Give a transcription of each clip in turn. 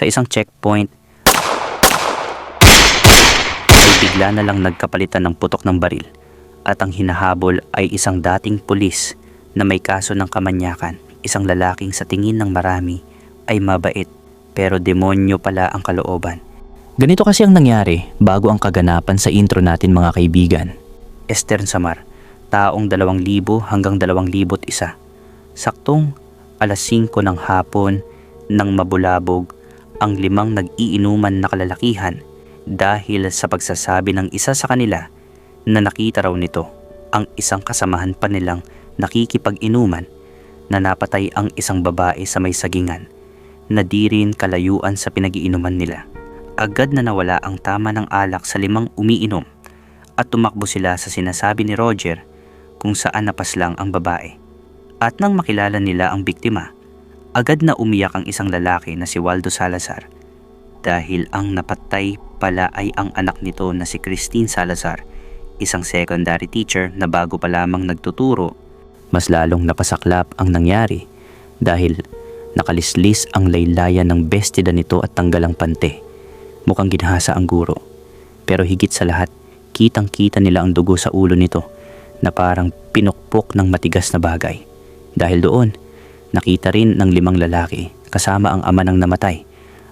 Sa isang checkpoint ay bigla na lang nagkapalitan ng putok ng baril at ang hinahabol ay isang dating pulis na may kaso ng kamanyakan. Isang lalaking sa tingin ng marami ay mabait pero demonyo pala ang kalooban. Ganito kasi ang nangyari bago ang kaganapan sa intro natin mga kaibigan. Eastern Samar, taong 2,000 hanggang 2001. Saktong alas 5 ng hapon nang mabulabog ang 5 nag-iinuman na kalalakihan dahil sa pagsasabi ng isa sa kanila na nakita raw nito ang isang kasamahan pa nilang nakikipag-inuman na napatay ang isang babae sa may sagingan na di rin kalayuan sa pinag-iinuman nila. Agad na nawala ang tama ng alak sa 5 umiinom at tumakbo sila sa sinasabi ni Roger kung saan napaslang ang babae. At nang makilala nila ang biktima, agad na umiyak ang isang lalaki na si Waldo Salazar dahil ang napatay pala ay ang anak nito na si Christine Salazar, isang secondary teacher na bago pa lamang nagtuturo. Mas lalong napasaklap ang nangyari dahil nakalislis ang laylayan ng bestida nito at tanggalang pante. Mukhang ginhasa ang guro. Pero higit sa lahat, kitang-kita nila ang dugo sa ulo nito na parang pinukpok ng matigas na bagay. Dahil doon, nakita rin ng 5 lalaki kasama ang ama ng namatay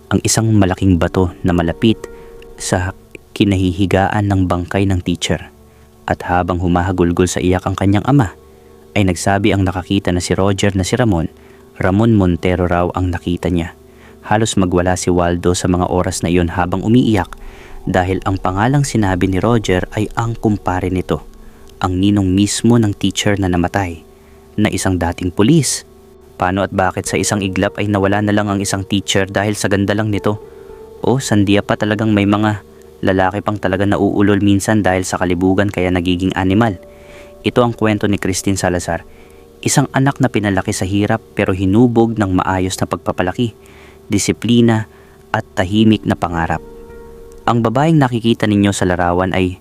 ang isang malaking bato na malapit sa kinahihigaan ng bangkay ng teacher. At habang humahagulgol sa iyak ang kanyang ama, ay nagsabi ang nakakita na si Roger na si Ramon Montero raw ang nakita niya. Halos magwala si Waldo sa mga oras na iyon habang umiiyak dahil ang pangalang sinabi ni Roger ay ang kumpare nito, ang ninong mismo ng teacher na namatay, na isang dating pulis. Paano at bakit sa isang iglap ay nawala na lang ang isang teacher dahil sa ganda lang nito? O sandiya pa talagang may mga lalaki pang talaga nauulol minsan dahil sa kalibugan kaya nagiging animal. Ito ang kwento ni Christine Salazar, isang anak na pinalaki sa hirap pero hinubog ng maayos na pagpapalaki, disiplina at tahimik na pangarap. Ang babaeng nakikita ninyo sa larawan ay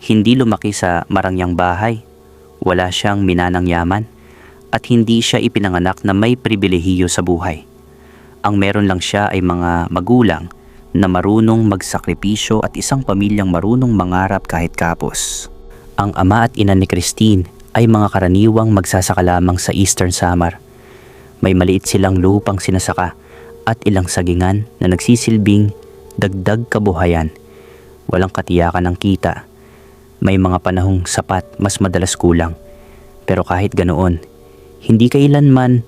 hindi lumaki sa marangyang bahay, wala siyang minanang yaman, at hindi siya ipinanganak na may pribilehiyo sa buhay. Ang meron lang siya ay mga magulang na marunong magsakripisyo at isang pamilyang marunong mangarap kahit kapos. Ang ama at ina ni Christine ay mga karaniwang magsasaka lamang sa Eastern Samar. May maliit silang lupang sinasaka at ilang sagingan na nagsisilbing dagdag kabuhayan. Walang katiyakan ng kita. May mga panahong sapat, mas madalas kulang. Pero kahit ganoon, hindi kailanman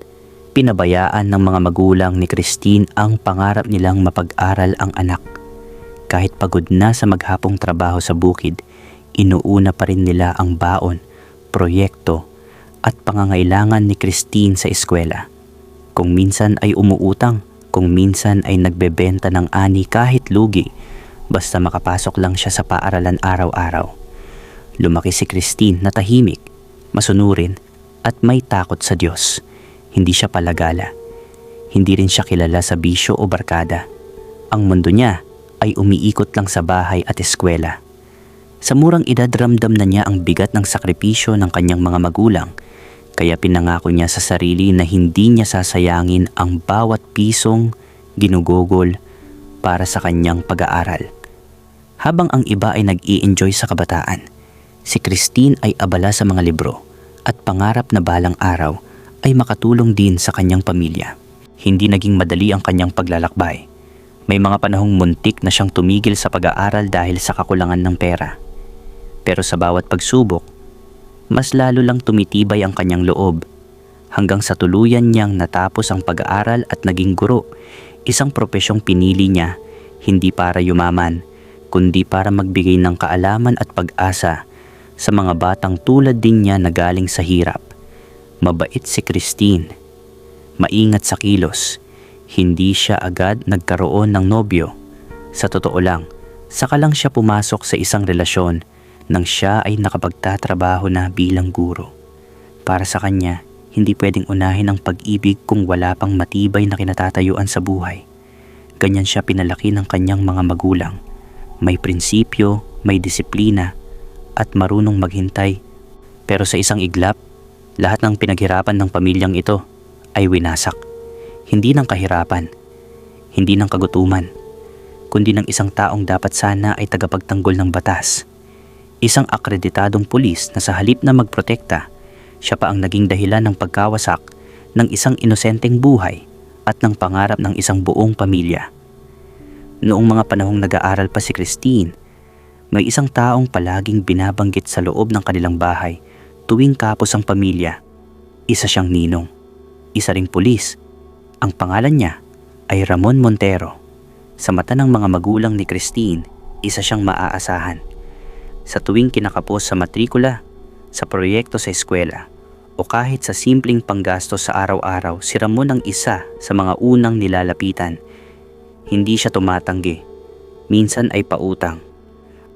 pinabayaan ng mga magulang ni Christine ang pangarap nilang mapag-aral ang anak. Kahit pagod na sa maghapong trabaho sa bukid, inuuna pa rin nila ang baon, proyekto at pangangailangan ni Christine sa eskwela. Kung minsan ay umuutang, kung minsan ay nagbebenta ng ani kahit lugi, basta makapasok lang siya sa paaralan araw-araw. Lumaki si Christine na tahimik, masunurin at may takot sa Diyos. Hindi siya palagala. Hindi rin siya kilala sa bisyo o barkada. Ang mundo niya ay umiikot lang sa bahay at eskwela. Sa murang edad ramdam na niya ang bigat ng sakripisyo ng kanyang mga magulang, kaya pinangako niya sa sarili na hindi niya sasayangin ang bawat pisong ginugugol para sa kanyang pag-aaral. Habang ang iba ay nag-i-enjoy sa kabataan, si Christine ay abala sa mga libro at pangarap na balang araw ay makatulong din sa kanyang pamilya. Hindi naging madali ang kanyang paglalakbay. May mga panahong muntik na siyang tumigil sa pag-aaral dahil sa kakulangan ng pera. Pero sa bawat pagsubok, mas lalo lang tumitibay ang kanyang loob hanggang sa tuluyan niyang natapos ang pag-aaral at naging guro, isang propesyong pinili niya hindi para yumaman, kundi para magbigay ng kaalaman at pag-asa sa mga batang tulad din niya na galing sa hirap. Mabait si Christine, maingat sa kilos, hindi siya agad nagkaroon ng nobyo. Sa totoo lang, saka lang siya pumasok sa isang relasyon nang siya ay nakapagtatrabaho na bilang guro. Para sa kanya, hindi pwedeng unahin ang pag-ibig kung wala pang matibay na kinatatayuan sa buhay. Ganyan siya pinalaki ng kanyang mga magulang. May prinsipyo, may disiplina, at marunong maghintay. Pero sa isang iglap, lahat ng pinaghirapan ng pamilyang ito ay winasak. Hindi ng kahirapan, hindi ng kagutuman, kundi ng isang taong dapat sana ay tagapagtanggol ng batas. Isang akreditadong pulis na sa halip na magprotekta, siya pa ang naging dahilan ng pagkawasak ng isang inosenteng buhay at ng pangarap ng isang buong pamilya. Noong mga panahong nag-aaral pa si Christine, may isang taong palaging binabanggit sa loob ng kanilang bahay tuwing kapos ang pamilya. Isa siyang ninong, isa ring pulis. Ang pangalan niya ay Ramon Montero. Sa mata ng mga magulang ni Christine, isa siyang maaasahan. Sa tuwing kinakapos sa matrikula, sa proyekto sa eskwela, o kahit sa simpleng panggasto sa araw-araw, si Ramon ang isa sa mga unang nilalapitan. Hindi siya tumatanggi, minsan ay pautang,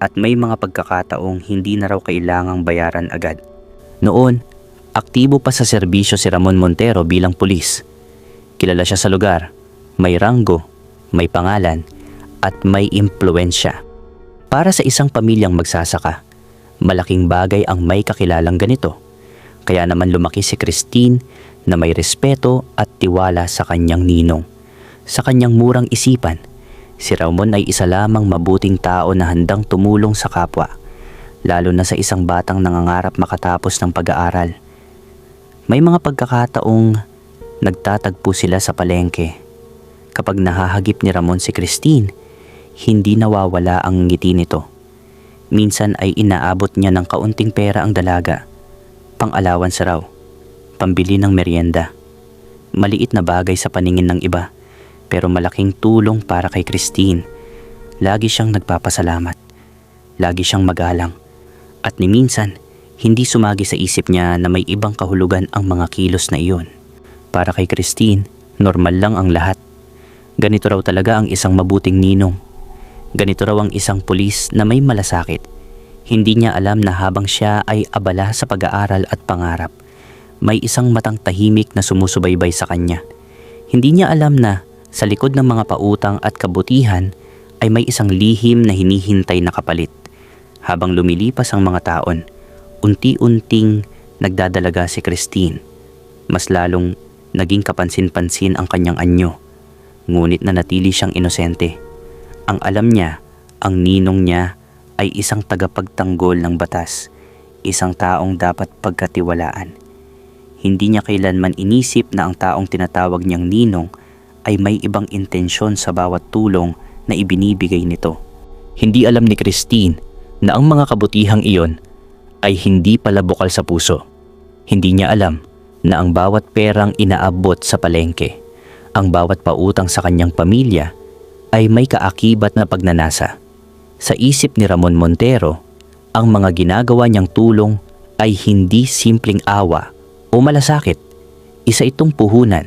at may mga pagkakataong hindi na raw kailangang bayaran agad. Noon, aktibo pa sa serbisyo si Ramon Montero bilang pulis. Kilala siya sa lugar, may ranggo, may pangalan, at may impluensya. Para sa isang pamilyang magsasaka, malaking bagay ang may kakilalang ganito. Kaya naman lumaki si Christine na may respeto at tiwala sa kanyang ninong. Sa kanyang murang isipan, si Ramon ay isa lamang mabuting tao na handang tumulong sa kapwa, lalo na sa isang batang nangangarap makatapos ng pag-aaral. May mga pagkakataong nagtatagpo sila sa palengke. Kapag nahahagip ni Ramon si Christine, hindi nawawala ang ngiti nito. Minsan ay inaabot niya ng kaunting pera ang dalaga, pang-allowance raw, pambili ng merienda. Maliit na bagay sa paningin ng iba, pero malaking tulong para kay Christine. Lagi siyang nagpapasalamat, lagi siyang magalang, at ni minsan, hindi sumagi sa isip niya na may ibang kahulugan ang mga kilos na iyon. Para kay Christine, normal lang ang lahat. Ganito raw talaga ang isang mabuting ninong. Ganito raw ang isang pulis na may malasakit. Hindi niya alam na habang siya ay abala sa pag-aaral at pangarap, may isang matang tahimik na sumusubaybay sa kanya. Hindi niya alam na sa likod ng mga pautang at kabutihan ay may isang lihim na hinihintay na kapalit. Habang lumilipas ang mga taon, unti-unting nagdadalaga si Christine. Mas lalong naging kapansin-pansin ang kanyang anyo. Ngunit nanatili siyang inosente. Ang alam niya, ang ninong niya ay isang tagapagtanggol ng batas, isang taong dapat pagkatiwalaan. Hindi niya kailanman inisip na ang taong tinatawag niyang ninong ay may ibang intensyon sa bawat tulong na ibinibigay nito. Hindi alam ni Christine na ang mga kabutihang iyon ay hindi pala bukal sa puso. Hindi niya alam na ang bawat perang inaabot sa palengke, ang bawat pautang sa kanyang pamilya ay may kaakibat na pagnanasa. Sa isip ni Ramon Montero, ang mga ginagawa niyang tulong ay hindi simpleng awa o malasakit. Isa itong puhunan,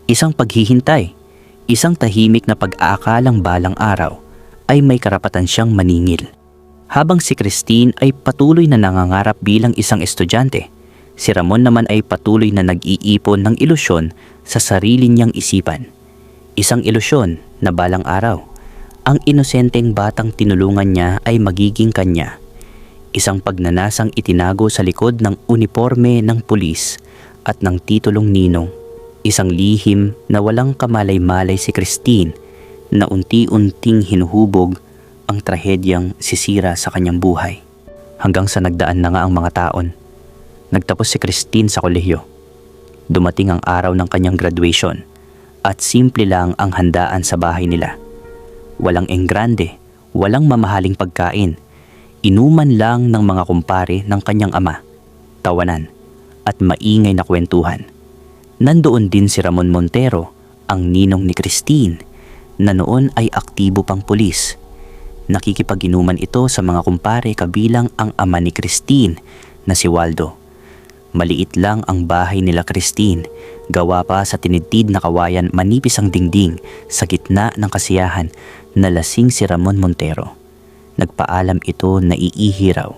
isang paghihintay, isang tahimik na pag-aakalang balang araw ay may karapatan siyang maningil. Habang si Christine ay patuloy na nangangarap bilang isang estudyante, si Ramon naman ay patuloy na nag-iipon ng ilusyon sa sarili niyang isipan. Isang ilusyon na balang araw, ang inosenteng batang tinulungan niya ay magiging kanya. Isang pagnanasang itinago sa likod ng uniforme ng pulis at ng titulong ninong. Isang lihim na walang kamalay-malay si Christine na unti-unting hinuhubog ang trahedyang sisira sa kanyang buhay. Hanggang sa nagdaan na nga ang mga taon. Nagtapos si Christine sa kolehiyo. Dumating ang araw ng kanyang graduation at simple lang ang handaan sa bahay nila. Walang enggrande, walang mamahaling pagkain. Inuman lang ng mga kumpare ng kanyang ama, tawanan at maingay na kwentuhan. Nandoon din si Ramon Montero, ang ninong ni Christine, na noon ay aktibo pang pulis. Nakikipag-inuman ito sa mga kumpare kabilang ang ama ni Christine na si Waldo. Maliit lang ang bahay nila Christine, gawa pa sa tinidtid na kawayan, manipis ang dingding. Sa gitna ng kasiyahan, nalasing si Ramon Montero. Nagpaalam ito na iihi raw.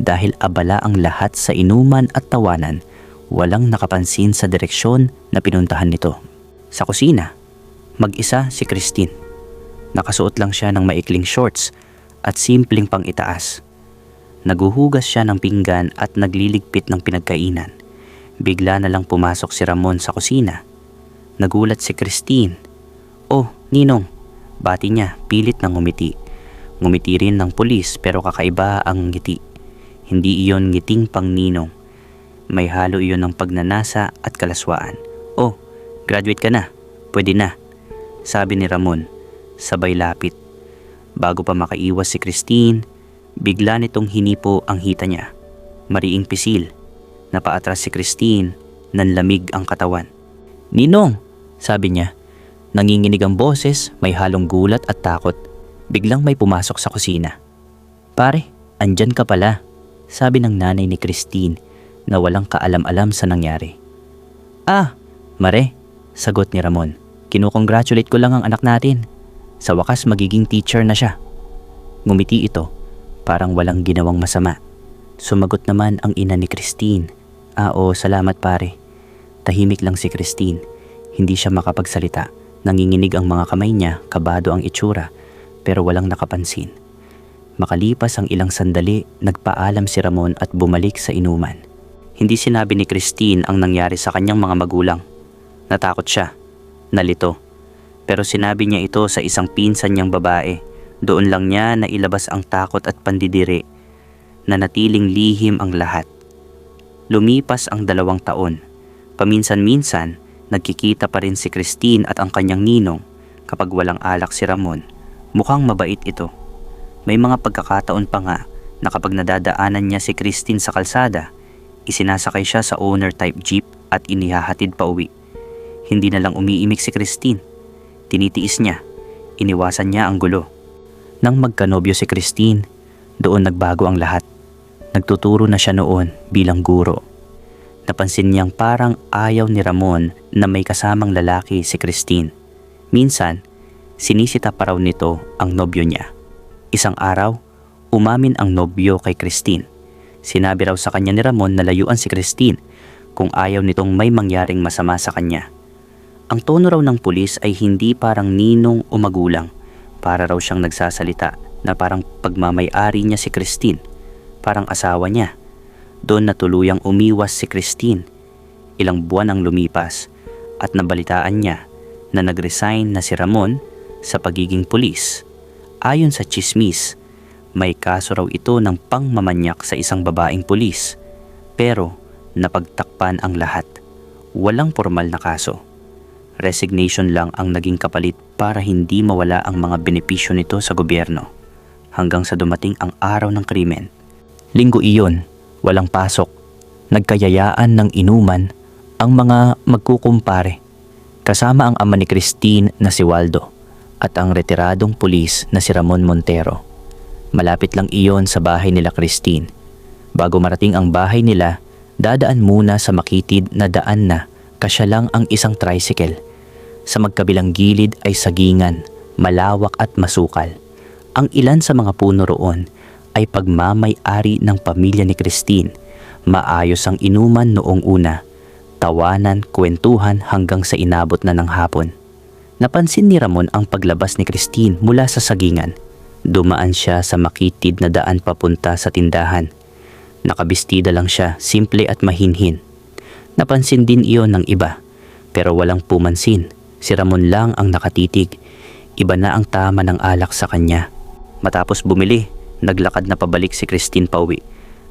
Dahil abala ang lahat sa inuman at tawanan, walang nakapansin sa direksyon na pinuntahan nito. Sa kusina, mag-isa si Christine. Nakasuot lang siya ng maikling shorts at simpleng pang-itaas. Naguhugas siya ng pinggan at nagliligpit ng pinagkainan. Bigla na lang pumasok si Ramon sa kusina. Nagulat si Christine. "Oh, Ninong." Bati niya, pilit ng ngumiti. Ngumiti rin ng pulis pero kakaiba ang ngiti. Hindi iyon ngiting pang ninong. May halo iyon ng pagnanasa at kalaswaan. "Oh, graduate ka na. Pwede na," sabi ni Ramon, sabay lapit. Bago pa makaiwas si Christine, bigla nitong hinipo ang hita niya. Mariing pisil. Napaatras si Christine, nanlamig ang katawan. "Ninong," sabi niya. Nanginginig ang boses, may halong gulat at takot. Biglang may pumasok sa kusina. "Pare, andyan ka pala," sabi ng nanay ni Christine na walang kaalam-alam sa nangyari. "Ah, Mare," sagot ni Ramon. "Kinukongratulate ko lang ang anak natin. Sa wakas magiging teacher na siya." Ngumiti ito, parang walang ginawang masama. Sumagot naman ang ina ni Christine. Oo, salamat pare." Tahimik lang si Christine. Hindi siya makapagsalita. Nanginginig ang mga kamay niya, kabado ang itsura, pero walang nakapansin. Makalipas ang ilang sandali, nagpaalam si Ramon at bumalik sa inuman. Hindi sinabi ni Christine ang nangyari sa kanyang mga magulang. Natakot siya, nalito. Pero sinabi niya ito sa isang pinsan niyang babae. Doon lang niya nailabas ang takot at pandidiri. Nanatiling lihim ang lahat. Lumipas ang 2 taon. Paminsan-minsan, nagkikita pa rin si Christine at ang kanyang ninong. Kapag walang alak si Ramon, mukhang mabait ito. May mga pagkakataon pa nga na kapag nadadaanan niya si Christine sa kalsada, isinasakay siya sa owner-type jeep at inihahatid pa uwi. Hindi na lang umiimik si Christine. Tinitiis niya. Iniwasan niya ang gulo. Nang magkanobyo si Christine, doon nagbago ang lahat. Nagtuturo na siya noon bilang guro. Napansin niyang parang ayaw ni Ramon na may kasamang lalaki si Christine. Minsan, sinisita pa raw nito ang nobyo niya. Isang araw, umamin ang nobyo kay Christine. Sinabi raw sa kanya ni Ramon na layuan si Christine kung ayaw nitong may mangyaring masama sa kanya. Ang tono raw ng pulis ay hindi parang ninong o magulang. Para raw siyang nagsasalita na parang pagmamay-ari niya si Christine. Parang asawa niya. Doon na tuluyang umiwas si Christine. Ilang buwan ang lumipas at nabalitaan niya na nag-resign na si Ramon sa pagiging pulis. Ayon sa tsismis, may kaso raw ito ng pangmamanyak sa isang babaeng pulis. Pero napagtakpan ang lahat. Walang formal na kaso. Resignation lang ang naging kapalit para hindi mawala ang mga benepisyo nito sa gobyerno. Hanggang sa dumating ang araw ng krimen. Linggo iyon. Walang pasok, nagkayayaan ng inuman ang mga magkukumpare, kasama ang ama ni Christine na si Waldo at ang retiradong pulis na si Ramon Montero. Malapit lang iyon sa bahay nila Christine. Bago marating ang bahay nila, dadaan muna sa makitid na daan na kasya lang ang isang tricycle. Sa magkabilang gilid ay sagingan, malawak at masukal. Ang ilan sa mga puno roon ay pagmamay-ari ng pamilya ni Christine. Maayos ang inuman noong una. Tawanan, kwentuhan hanggang sa inabot na ng hapon. Napansin ni Ramon ang paglabas ni Christine mula sa sagingan. Dumaan siya sa makitid na daan papunta sa tindahan. Nakabistida lang siya, simple at mahinhin. Napansin din iyon ng iba, pero walang pumansin. Si Ramon lang ang nakatitig. Iba na ang tama ng alak sa kanya. Matapos bumili, naglakad na pabalik si Christine pauwi.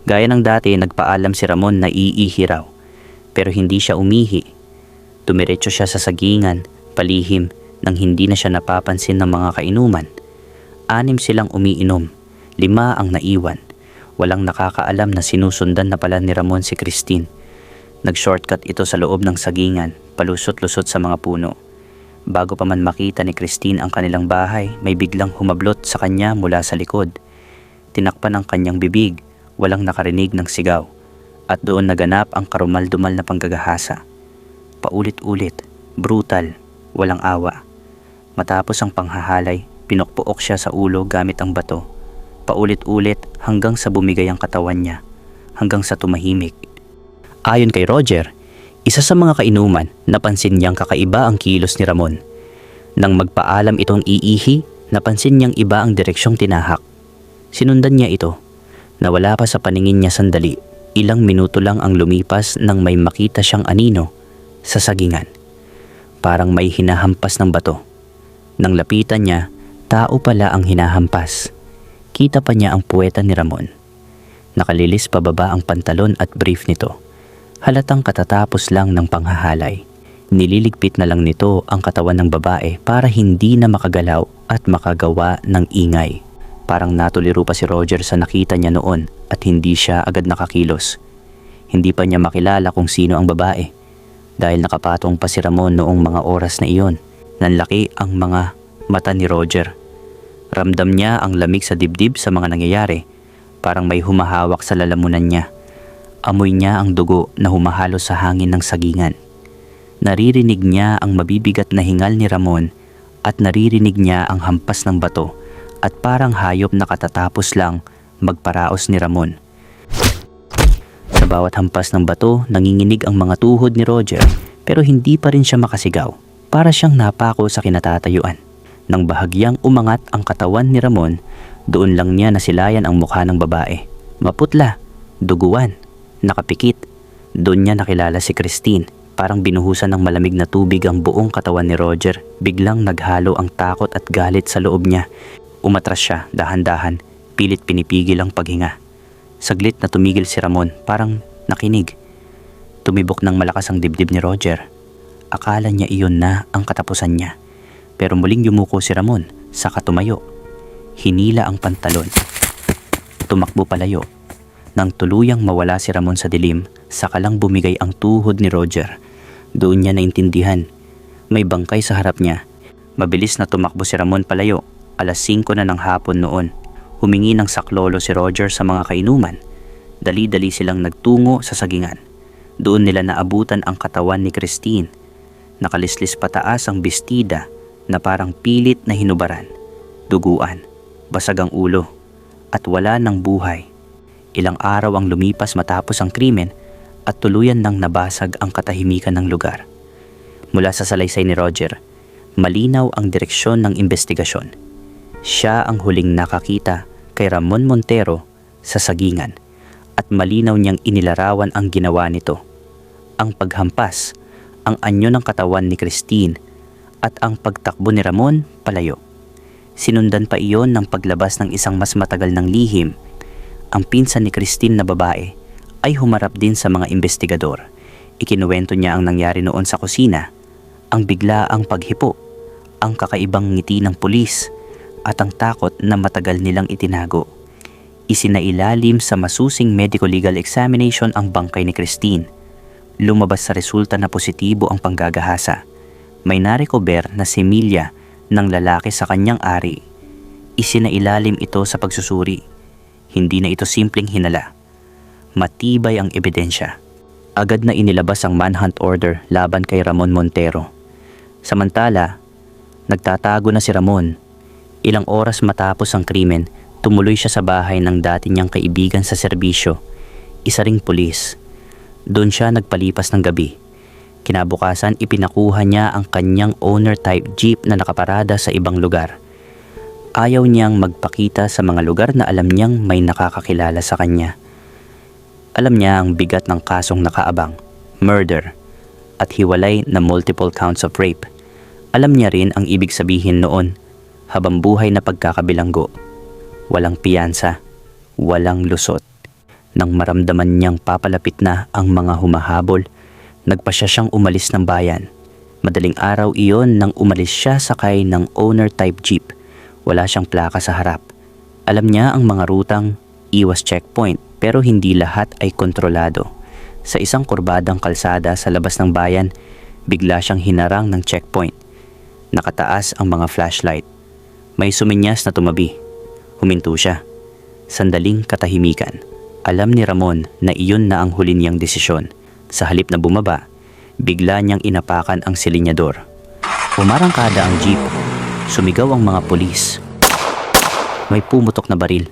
Gaya ng dati, nagpaalam si Ramon na iihi raw. Pero hindi siya umihi. Tumiretso siya sa sagingan, palihim, nang hindi na siya napapansin ng mga kainuman. 6 silang umiinom, 5 ang naiwan. Walang nakakaalam na sinusundan na pala ni Ramon si Christine. Nag-shortcut ito sa loob ng sagingan, palusot-lusot sa mga puno. Bago pa man makita ni Christine ang kanilang bahay, may biglang humablot sa kanya mula sa likod. Tinakpan ang kanyang bibig, walang nakarinig ng sigaw, at doon naganap ang karumal-dumal na panggagahasa. Paulit-ulit, brutal, walang awa. Matapos ang panghahalay, pinukpuok siya sa ulo gamit ang bato. Paulit-ulit hanggang sa bumigay ang katawan niya, hanggang sa tumahimik. Ayon kay Roger, isa sa mga kainuman, napansin niyang kakaiba ang kilos ni Ramon. Nang magpaalam itong iihi, napansin niyang iba ang direksyong tinahak. Sinundan niya ito. Nawala pa sa paningin niya sandali. Ilang minuto lang ang lumipas nang may makita siyang anino sa sagingan. Parang may hinahampas ng bato. Nang lapitan niya, tao pala ang hinahampas. Kita pa niya ang puweta ni Ramon. Nakalilis pababa ang pantalon at brief nito. Halatang katatapos lang ng panghahalay. Nililigpit na lang nito ang katawan ng babae para hindi na makagalaw at makagawa ng ingay. Parang natuliro pa si Roger sa nakita niya noon at hindi siya agad nakakilos. Hindi pa niya makilala kung sino ang babae dahil nakapatong pa si Ramon noong mga oras na iyon. Nanlaki ang mga mata ni Roger. Ramdam niya ang lamig sa dibdib sa mga nangyayari. Parang may humahawak sa lalamunan niya. Amoy niya ang dugo na humahalo sa hangin ng sagingan. Naririnig niya ang mabibigat na hingal ni Ramon at naririnig niya ang hampas ng bato at parang hayop na katatapos lang magparaos ni Ramon. Sa bawat hampas ng bato, nanginginig ang mga tuhod ni Roger pero hindi pa rin siya makasigaw. Para siyang napako sa kinatatayuan. Nang bahagyang umangat ang katawan ni Ramon, doon lang niya nasilayan ang mukha ng babae. Maputla, duguan, nakapikit. Doon niya nakilala si Christine. Parang binuhusan ng malamig na tubig ang buong katawan ni Roger. Biglang naghalo ang takot at galit sa loob niya. Umatras siya, dahan-dahan, pilit pinipigil ang paghinga. Saglit na tumigil si Ramon, parang nakinig. Tumibok ng malakas ang dibdib ni Roger. Akala niya iyon na ang katapusan niya. Pero muling yumuko si Ramon, saka tumayo. Hinila ang pantalon. Tumakbo palayo. Nang tuluyang mawala si Ramon sa dilim, saka lang bumigay ang tuhod ni Roger. Doon niya naintindihan. May bangkay sa harap niya. Mabilis na tumakbo si Ramon palayo. 5:00 na ng hapon noon. Humingi ng saklolo si Roger sa mga kainuman. Dali-dali silang nagtungo sa sagingan. Doon nila naabutan ang katawan ni Christine. Nakalislis pataas ang bestida na parang pilit na hinubaran. Duguan, basag ang ulo, at wala ng buhay. Ilang araw ang lumipas matapos ang krimen at tuluyan nang nabasag ang katahimikan ng lugar. Mula sa salaysay ni Roger, malinaw ang direksyon ng investigasyon. Siya ang huling nakakita kay Ramon Montero sa sagingan at malinaw niyang inilarawan ang ginawa nito. Ang paghampas, ang anyo ng katawan ni Christine at ang pagtakbo ni Ramon palayo. Sinundan pa iyon ng paglabas ng isang mas matagal ng lihim. Ang pinsan ni Christine na babae ay humarap din sa mga investigador. Ikinuwento niya ang nangyari noon sa kusina, ang biglaang paghipo, ang kakaibang ngiti ng pulis at ang takot na matagal nilang itinago. Isinailalim sa masusing medico-legal examination ang bangkay ni Christine. Lumabas sa resulta na positibo ang panggagahasa. May narecover na semilya ng lalaki sa kanyang ari. Isinailalim ito sa pagsusuri. Hindi na ito simpleng hinala. Matibay ang ebidensya. Agad na inilabas ang manhunt order laban kay Ramon Montero. Samantala, nagtatago na si Ramon. Ilang oras matapos ang krimen, tumuloy siya sa bahay ng dati niyang kaibigan sa serbisyo, isa ring pulis. Doon siya nagpalipas ng gabi. Kinabukasan ipinakuha niya ang kanyang owner-type jeep na nakaparada sa ibang lugar. Ayaw niyang magpakita sa mga lugar na alam niyang may nakakakilala sa kanya. Alam niya ang bigat ng kasong nakaabang, murder, at hiwalay na multiple counts of rape. Alam niya rin ang ibig sabihin noon, habang buhay na pagkakabilanggo. Walang piyansa, walang lusot. Nang maramdaman niyang papalapit na ang mga humahabol, nagpasya siyang umalis ng bayan. Madaling araw iyon nang umalis siya sakay ng owner-type jeep. Wala siyang plaka sa harap. Alam niya ang mga rutang iwas checkpoint pero hindi lahat ay kontrolado. Sa isang kurbadang kalsada sa labas ng bayan, bigla siyang hinarang ng checkpoint. Nakataas ang mga flashlight. May suminyas na tumabi. Huminto siya. Sandaling katahimikan. Alam ni Ramon na iyon na ang huli niyang desisyon. Sa halip na bumaba, bigla niyang inapakan ang silinyador. Umarangkada ang jeep. Sumigaw ang mga pulis. May pumutok na baril.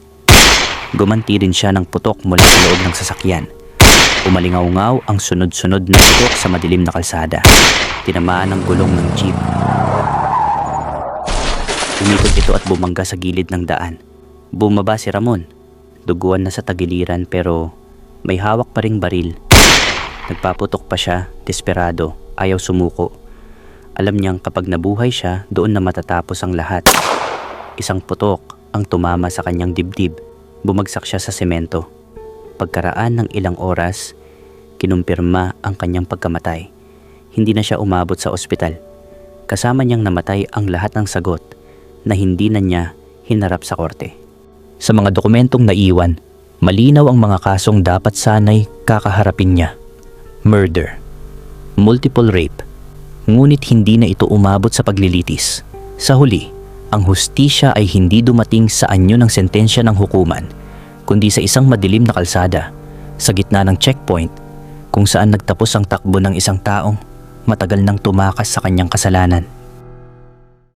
Gumanti rin siya ng putok mula sa loob ng sasakyan. Umalingaw-ngaw ang sunod-sunod na putok sa madilim na kalsada. Tinamaan ang gulong ng jeep. Umikot ito at bumangga sa gilid ng daan. Bumaba si Ramon. Duguan na sa tagiliran pero may hawak pa ring baril. Nagpaputok pa siya, desperado, ayaw sumuko. Alam niyang kapag nabuhay siya, doon na matatapos ang lahat. Isang putok ang tumama sa kanyang dibdib. Bumagsak siya sa semento. Pagkaraan ng ilang oras, kinumpirma ang kanyang pagkamatay. Hindi na siya umabot sa ospital. Kasama niyang namatay ang lahat ng sagot na hindi na niya hinarap sa korte. Sa mga dokumentong naiwan, malinaw ang mga kasong dapat sanay kakaharapin niya. Murder, multiple rape, ngunit hindi na ito umabot sa paglilitis. Sa huli, ang hustisya ay hindi dumating sa anyo ng sentensya ng hukuman, kundi sa isang madilim na kalsada, sa gitna ng checkpoint, kung saan nagtapos ang takbo ng isang taong matagal nang tumakas sa kanyang kasalanan.